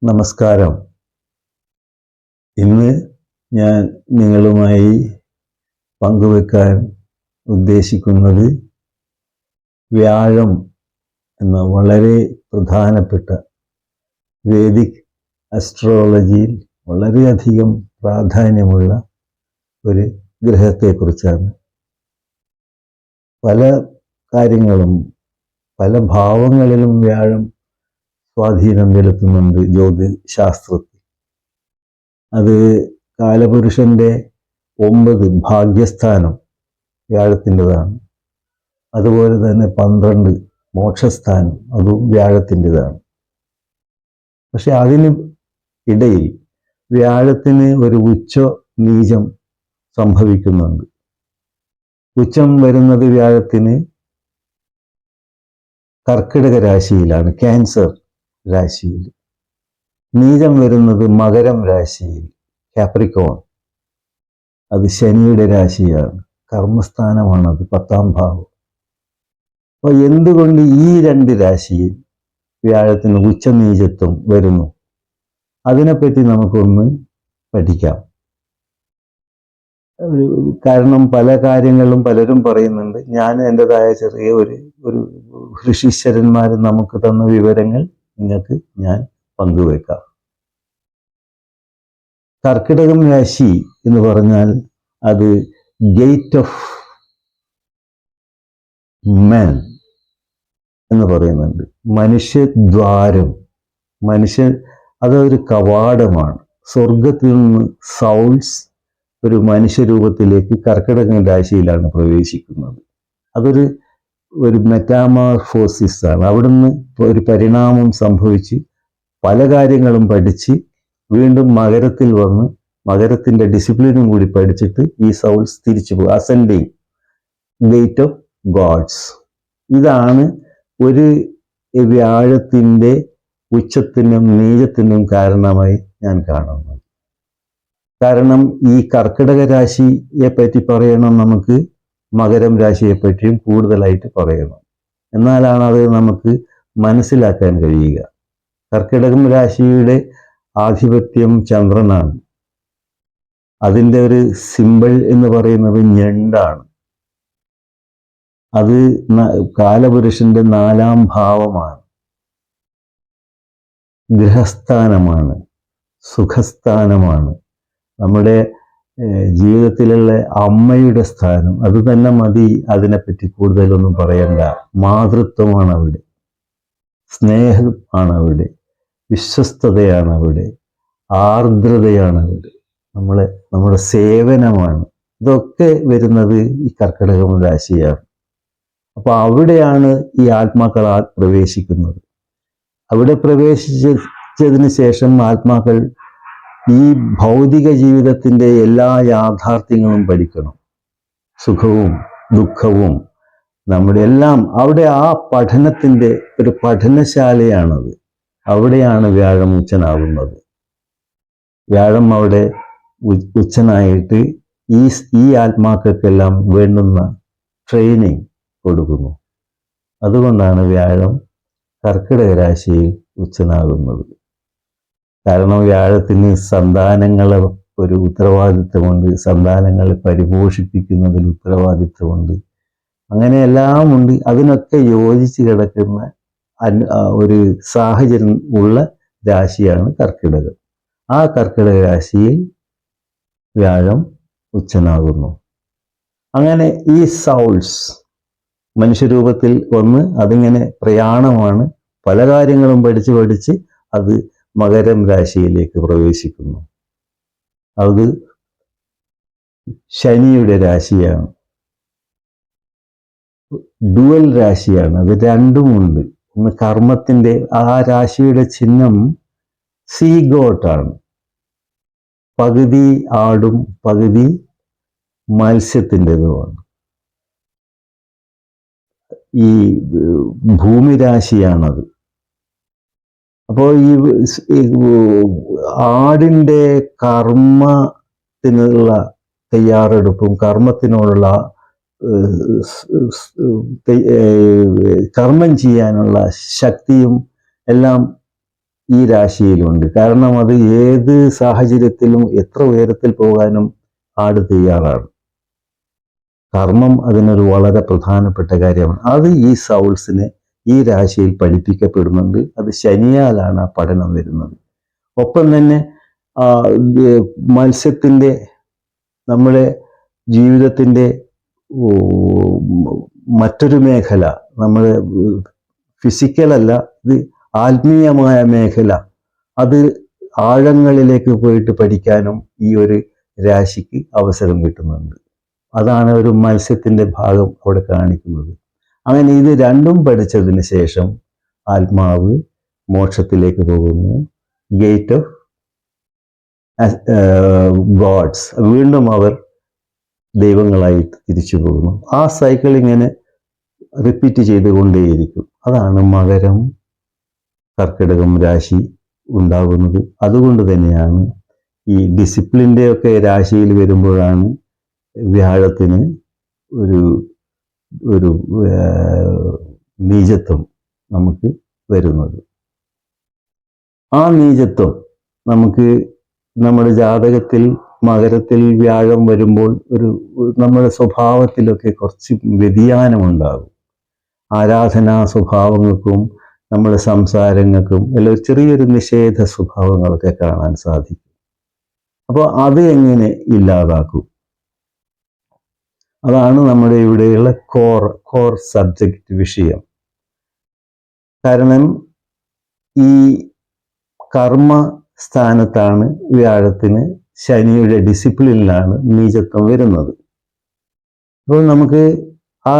നമസ്കാരം. ഇന്ന് ഞാൻ നിങ്ങളുമായി പങ്കുവെക്കാൻ ഉദ്ദേശിക്കുന്നത് വ്യാഴം എന്ന വളരെ പ്രധാനപ്പെട്ട വേദിക് അസ്ട്രോളജിയിൽ വളരെയധികം പ്രാധാന്യമുള്ള ഒരു ഗ്രഹത്തെക്കുറിച്ചാണ്. പല കാര്യങ്ങളും പല ഭാവങ്ങളിലും വ്യാഴം സ്വാധീനം ചെലുത്തുന്നുണ്ട് ജ്യോതിശാസ്ത്രത്തിൽ. അത് കാലപുരുഷന്റെ 9 ഭാഗ്യസ്ഥാനം വ്യാഴത്തിൻ്റെതാണ്. അതുപോലെ തന്നെ 12 മോക്ഷസ്ഥാനം അതും വ്യാഴത്തിൻ്റെതാണ്. പക്ഷെ അതിന് ഇടയിൽ വ്യാഴത്തിന് ഒരു ഉച്ച നീചം സംഭവിക്കുന്നുണ്ട്. ഉച്ചം വരുന്നത് വ്യാഴത്തിന് കർക്കിടക രാശിയിലാണ്, ക്യാൻസർ രാശിയിൽ. നീചം വരുന്നത് മകരം രാശിയിൽ, കാപ്രിക്കോൺ. അത് ശനിയുടെ രാശിയാണ്, കർമ്മസ്ഥാനമാണത്, 10ാം ഭാവം. അപ്പോൾ എന്തുകൊണ്ട് ഈ 2 രാശിയിൽ വ്യാഴത്തിന് ഉച്ചനീചത്വം വരുന്നു? അതിനെപ്പറ്റി നമുക്കൊന്ന് പഠിക്കാം. കാരണം പല കാര്യങ്ങളും പലരും പറയുന്നുണ്ട്. ഞാൻ എൻ്റെതായ ചെറിയ ഒരു ഋഷീശ്വരന്മാർ നമുക്ക് തന്ന വിവരങ്ങൾ നിങ്ങൾക്ക് ഞാൻ പങ്കുവെക്കാം. കർക്കിടകം രാശി എന്ന് പറഞ്ഞാൽ അത് ഗേറ്റ് ഓഫ് മാൻ എന്ന് പറയുന്നുണ്ട്. മനുഷ്യദ്വാരം. അതൊരു കവാടമാണ്. സ്വർഗത്തിൽ നിന്ന് സൗൾസ് ഒരു മനുഷ്യരൂപത്തിലേക്ക് കർക്കിടക രാശിയിലാണ് പ്രവേശിക്കുന്നത്. അതൊരു മെറ്റാമോർഫോസിസ് ആണ്. അവിടുന്ന് ഒരു പരിണാമം സംഭവിച്ച് പല കാര്യങ്ങളും പഠിച്ച് വീണ്ടും മകരത്തിൽ വന്ന് മകരത്തിന്റെ ഡിസിപ്ലിനും കൂടി പഠിച്ചിട്ട് ഈ സൗൾസ് തിരിച്ചു പോകും. Ascending gate of gods. ഇതാണ് ഒരു വ്യാഴത്തിന്റെ ഉച്ചത്തിനും നീചത്തിനും കാരണമായി ഞാൻ കാണുന്നത്. കാരണം ഈ കർക്കിടക രാശിയെ പറ്റി പറയണം, നമുക്ക് മകരം രാശിയെ പറ്റിയും കൂടുതലായിട്ട് പറയണം. എന്നാലാണ് അത് നമുക്ക് മനസ്സിലാക്കാൻ കഴിയുക. കർക്കിടകം രാശിയുടെ ആധിപത്യം ചന്ദ്രനാണ്. അതിൻ്റെ ഒരു സിമ്പിൾ എന്ന് പറയുന്നത് ഞണ്ടാണ്. അത് കാലപുരുഷന്റെ 4ാം ഭാവമാണ്, ഗൃഹസ്ഥാനമാണ്, സുഖസ്ഥാനമാണ്, നമ്മുടെ ജീവിതത്തിലുള്ള അമ്മയുടെ സ്ഥാനം. അത് തന്നെ മതി, അതിനെപ്പറ്റി കൂടുതലൊന്നും പറയണ്ട. മാതൃത്വമാണ് അവിടെ, സ്നേഹം ആണ് അവിടെ, വിശ്വസ്തതയാണ് അവിടെ, ആർദ്രതയാണ് അവിടെ, നമ്മുടെ സേവനമാണ്. ഇതൊക്കെ വരുന്നത് ഈ കർക്കിടകം രാശിയാണ്. അപ്പൊ അവിടെയാണ് ഈ ആത്മാക്കൾ പ്രവേശിക്കുന്നത്. അവിടെ പ്രവേശിച്ചതിന് ശേഷം ആത്മാക്കൾ ഈ ഭൗതിക ജീവിതത്തിന്റെ എല്ലാ യാഥാർത്ഥ്യങ്ങളും പഠിക്കണം. സുഖവും ദുഃഖവും നമ്മുടെ എല്ലാം അവിടെ ആ പഠനത്തിന്റെ ഒരു പഠനശാലയാണത്. അവിടെയാണ് വ്യാഴം ഉച്ചനാകുന്നത്. വ്യാഴം അവിടെ ഉച്ചനായിട്ട് ഈ ആത്മാക്കൾക്കെല്ലാം വേണ്ടുന്ന ട്രെയിനിങ് കൊടുക്കുന്നു. അതുകൊണ്ടാണ് വ്യാഴം കർക്കിടക രാശിയിൽ ഉച്ചനാകുന്നത്. കാരണം വ്യാഴത്തിന് സന്താനങ്ങളെ ഒരു ഉത്തരവാദിത്വമുണ്ട്, സന്താനങ്ങളെ പരിപോഷിപ്പിക്കുന്നതിൽ ഉത്തരവാദിത്വമുണ്ട്, അങ്ങനെയെല്ലാം ഉണ്ട്. അതിനൊക്കെ യോജിച്ച് കിടക്കുന്ന ഒരു സാഹചര്യം ഉള്ള രാശിയാണ് കർക്കിടകം. ആ കർക്കിടക രാശിയിൽ വ്യാഴം ഉച്ചനാകുന്നു. അങ്ങനെ ഈ സൗൾസ് മനുഷ്യരൂപത്തിൽ വന്ന് അതിങ്ങനെ പ്രയാണമാണ്. പല കാര്യങ്ങളും പഠിച്ച് അത് മകരം രാശിയിലേക്ക് പ്രവേശിക്കുന്നു. അത് ശനിയുടെ രാശിയാണ്, ഡുവൽ രാശിയാണ്. അത് രണ്ടുമുണ്ട്. ഒന്ന് കർമ്മത്തിന്റെ, ആ രാശിയുടെ ചിഹ്നം സീ ഗോട്ടാണ്. പകുതി ആടും പകുതി മത്സ്യത്തിൻ്റെതുമാണ്. ഈ ഭൂമി രാശിയാണത്. അപ്പോൾ ഈ ആടിൻ്റെ കർമ്മത്തിനുള്ള തയ്യാറെടുപ്പും കർമ്മത്തിനോടുള്ള കർമ്മം ചെയ്യാനുള്ള ശക്തിയും എല്ലാം ഈ രാശിയിലുണ്ട്. കാരണം അത് ഏത് സാഹചര്യത്തിലും എത്ര ഉയരത്തിൽ പോകാനും ആട് തയ്യാറാണ്. കർമ്മം അതിനൊരു വളരെ പ്രധാനപ്പെട്ട കാര്യമാണ്. അത് ഈ സൗൾസിനെ ഈ രാശിയിൽ പഠിപ്പിക്കപ്പെടുന്നുണ്ട്. അത് ശനിയാലാണ് ആ പഠനം വരുന്നത്. ഒപ്പം തന്നെ മത്സ്യത്തിൻ്റെ നമ്മുടെ ജീവിതത്തിൻ്റെ മറ്റൊരു മേഖല, നമ്മുടെ ഫിസിക്കലല്ല, ഇത് ആത്മീയമായ മേഖല, അത് ആഴങ്ങളിലേക്ക് പോയിട്ട് പഠിക്കാനും ഈ ഒരു രാശിക്ക് അവസരം കിട്ടുന്നുണ്ട്. അതാണ് ഒരു മത്സ്യത്തിൻ്റെ ഭാഗം അവിടെ കാണിക്കുന്നത്. അങ്ങനെ ഇത് രണ്ടും പഠിച്ചതിന് ശേഷം ആത്മാവ് മോക്ഷത്തിലേക്ക് പോകുന്നു. ഗേറ്റ് ഓഫ് ഗോഡ്സ്, വീണ്ടും അവർ ദൈവങ്ങളായി തിരിച്ചു പോകുന്നു. ആ സൈക്കിൾ ഇങ്ങനെ റിപ്പീറ്റ് ചെയ്തുകൊണ്ടേയിരിക്കും. അതാണ് മകരം കർക്കിടകം രാശി ഉണ്ടാകുന്നത്. അതുകൊണ്ട് തന്നെയാണ് ഈ ഡിസിപ്ലിൻ്റെ ഒക്കെ രാശിയിൽ വരുമ്പോഴാണ് വ്യാഴത്തിന് ഒരു ഒരു നീചത്വം നമുക്ക് വരുന്നത്. ആ നീചത്വം നമുക്ക് നമ്മുടെ ജാതകത്തിൽ മകരത്തിൽ വ്യാഴം വരുമ്പോൾ നമ്മുടെ സ്വഭാവത്തിലൊക്കെ കുറച്ച് വ്യതിയാനമുണ്ടാകും. ആരാധനാ സ്വഭാവങ്ങൾക്കും നമ്മുടെ സംസാരങ്ങൾക്കും എല്ലാം ചെറിയൊരു നിഷേധ സ്വഭാവങ്ങളൊക്കെ കാണാൻ സാധിക്കും. അപ്പോൾ അത് എങ്ങനെ ഇല്ലാതാക്കും? അതാണ് നമ്മുടെ ഇവിടെയുള്ള കോർ സബ്ജക്റ്റ് വിഷയം. കാരണം ഈ കർമ്മ സ്ഥാനത്താണ് വ്യാഴത്തിന്, ശനിയുടെ ഡിസിപ്ലിനിലാണ് നീചത്വം വരുന്നത്. അപ്പോൾ നമുക്ക് ആ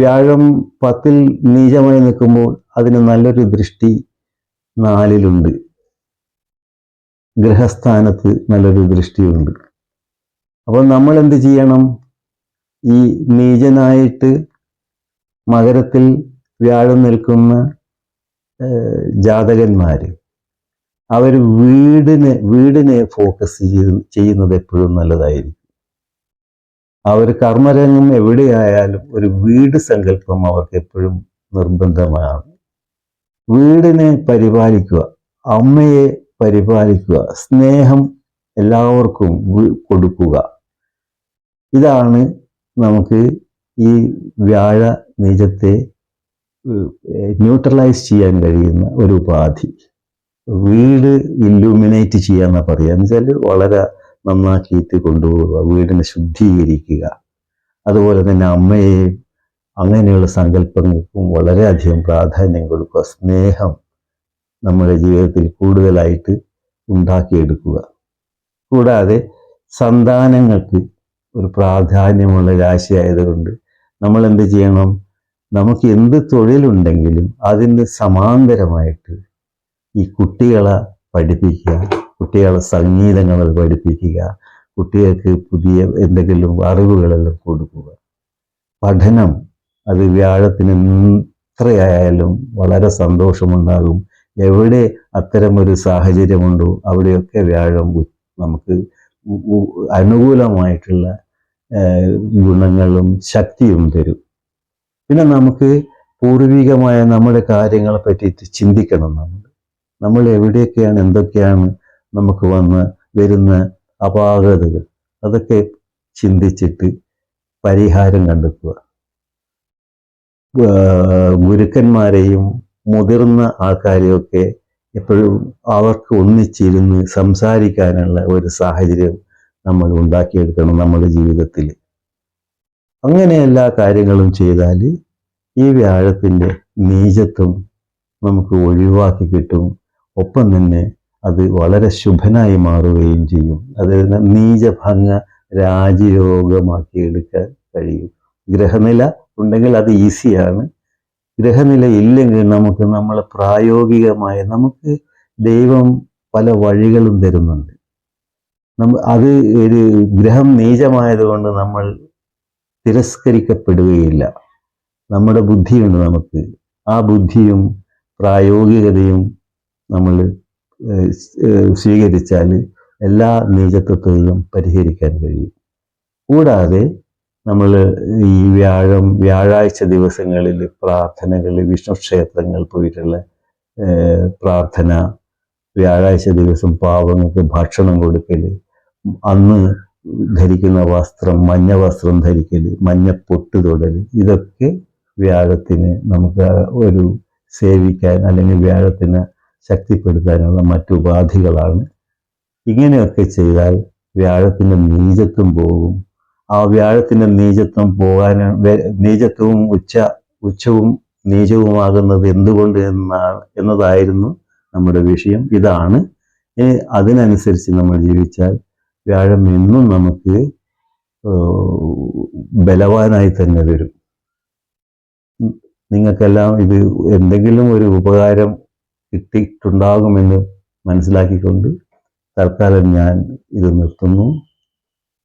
വ്യാഴം 10ൽ നീചമായി നിൽക്കുമ്പോൾ അതിന് നല്ലൊരു ദൃഷ്ടി 4ലുണ്ട്. ഗ്രഹസ്ഥാനത്ത് നല്ലൊരു ദൃഷ്ടിയുണ്ട്. അപ്പോൾ നമ്മൾ എന്ത് ചെയ്യണം? ഈ നീചനായിട്ട് മകരത്തിൽ വ്യാഴം നിൽക്കുന്ന ജാതകന്മാർ അവർ വീടിനെ ഫോക്കസ് ചെയ്യുന്നത് എപ്പോഴും നല്ലതായിരിക്കും. അവർ കർമ്മരംഗം എവിടെയായാലും ഒരു വീട് സങ്കല്പം അവർക്ക് എപ്പോഴും നിർബന്ധമാണ്. വീടിനെ പരിപാലിക്കുക, അമ്മയെ പരിപാലിക്കുക, സ്നേഹം എല്ലാവർക്കും കൊടുക്കുക. ഇതാണ് നമുക്ക് ഈ വ്യാഴ നീചത്തെ ന്യൂട്രലൈസ് ചെയ്യാൻ കഴിയുന്ന ഒരു ഉപാധി. വീട് ഇല്ലുമിനേറ്റ് ചെയ്യാന്ന് പറയുക, എന്ന് വെച്ചാൽ വളരെ നന്നാക്കിയിട്ട് കൊണ്ടുപോവുക, വീടിനെ ശുദ്ധീകരിക്കുക. അതുപോലെ തന്നെ അമ്മയെ അങ്ങനെയുള്ള സങ്കല്പങ്ങൾക്കും വളരെയധികം പ്രാധാന്യം കൊടുക്കുക. സ്നേഹം നമ്മുടെ ജീവിതത്തിൽ കൂടുതലായിട്ട് ഉണ്ടാക്കിയെടുക്കുക. കൂടാതെ സന്താനങ്ങൾക്ക് ഒരു പ്രാധാന്യമുള്ള രാശിയായതുകൊണ്ട് നമ്മൾ എന്ത് ചെയ്യണം? നമുക്ക് എന്ത് തൊഴിലുണ്ടെങ്കിലും അതിന് സമാന്തരമായിട്ട് ഈ കുട്ടികളെ പഠിപ്പിക്കുക, കുട്ടികളെ സംഗീതങ്ങൾ പഠിപ്പിക്കുക, കുട്ടികൾക്ക് പുതിയ എന്തെങ്കിലും അറിവുകളെല്ലാം കൊടുക്കുക. പഠനം അത് വ്യാഴത്തിന് എത്രയായാലും വളരെ സന്തോഷമുണ്ടാകും. എവിടെ അത്തരമൊരു സാഹചര്യമുണ്ടോ അവിടെയൊക്കെ വ്യാഴം നമുക്ക് അനുകൂലമായിട്ടുള്ള ഗുണങ്ങളും ശക്തിയും തരും. പിന്നെ നമുക്ക് പൂർവികമായ നമ്മുടെ കാര്യങ്ങളെ പറ്റിയിട്ട് ചിന്തിക്കണം. നമ്മൾ എവിടെയൊക്കെയാണ്, എന്തൊക്കെയാണ് നമുക്ക് വരുന്ന അപാകതകൾ, അതൊക്കെ ചിന്തിച്ചിട്ട് പരിഹാരം കണ്ടെത്തുക. ഗുരുക്കന്മാരെയും മുതിർന്ന ആൾക്കാരെയൊക്കെ എപ്പോഴും അവർക്ക് ഒന്നിച്ചിരുന്ന് സംസാരിക്കാനുള്ള ഒരു സാഹചര്യം നമ്മൾ ഉണ്ടാക്കിയെടുക്കണം നമ്മുടെ ജീവിതത്തിൽ. അങ്ങനെ എല്ലാ കാര്യങ്ങളും ചെയ്താൽ ഈ വ്യാഴത്തിൻ്റെ നീചത്വം നമുക്ക് ഒഴിവാക്കി കിട്ടും. ഒപ്പം തന്നെ അത് വളരെ ശുഭനായി മാറുകയും ചെയ്യും. അത് നീചഭംഗ രാജയോഗമാക്കി എടുക്കാൻ കഴിയും. ഗ്രഹനില ഉണ്ടെങ്കിൽ അത് ഈസിയാണ്. ഗ്രഹനില ഇല്ലെങ്കിൽ നമ്മളെ പ്രായോഗികമായ നമുക്ക് ദൈവം പല വഴികളും തരുന്നുണ്ട്. അത് ഒരു ഗ്രഹം നീചമായതുകൊണ്ട് നമ്മൾ തിരസ്കരിക്കപ്പെടുകയില്ല. നമ്മുടെ ബുദ്ധിയുണ്ട് നമുക്ക്. ആ ബുദ്ധിയും പ്രായോഗികതയും നമ്മൾ സ്വീകരിച്ചാൽ എല്ലാ നീചത്വത്തെയും പരിഹരിക്കാൻ കഴിയും. കൂടാതെ നമ്മൾ ഈ വ്യാഴാഴ്ച ദിവസങ്ങളിൽ പ്രാർത്ഥനകൾ, വിഷ്ണു ക്ഷേത്രങ്ങൾ പോയിട്ടുള്ള പ്രാർത്ഥന, വ്യാഴാഴ്ച ദിവസം പാവങ്ങൾക്ക് ഭക്ഷണം കൊടുക്കൽ, അന്ന് ധരിക്കുന്ന വസ്ത്രം, മഞ്ഞ വസ്ത്രം ധരിക്കൽ, മഞ്ഞ പൊട്ട് തൊടൽ, ഇതൊക്കെ വ്യാഴത്തിന് നമുക്ക് ഒരു സേവിക്കാൻ അല്ലെങ്കിൽ വ്യാഴത്തിന് ശക്തിപ്പെടുത്താനുള്ള മറ്റു ഉപാധികളാണ്. ഇങ്ങനെയൊക്കെ ചെയ്താൽ വ്യാഴത്തിൻ്റെ നീചത്വം പോകും. ആ വ്യാഴത്തിൻ്റെ നീചത്വം നീചത്വവും ഉച്ചവും നീചവുമാകുന്നത് എന്തുകൊണ്ട് എന്നതായിരുന്നു നമ്മുടെ വിഷയം. ഇതാണ്. അതിനനുസരിച്ച് നമ്മൾ ജീവിച്ചാൽ വ്യാഴം എന്നും നമുക്ക് ബലവാനായി തന്നെ വരും. നിങ്ങൾക്കെല്ലാം ഇത് എന്തെങ്കിലും ഒരു ഉപകാരം കിട്ടിയിട്ടുണ്ടാകുമെന്ന് മനസ്സിലാക്കിക്കൊണ്ട് തൽക്കാലം ഞാൻ ഇത് നിർത്തുന്നു.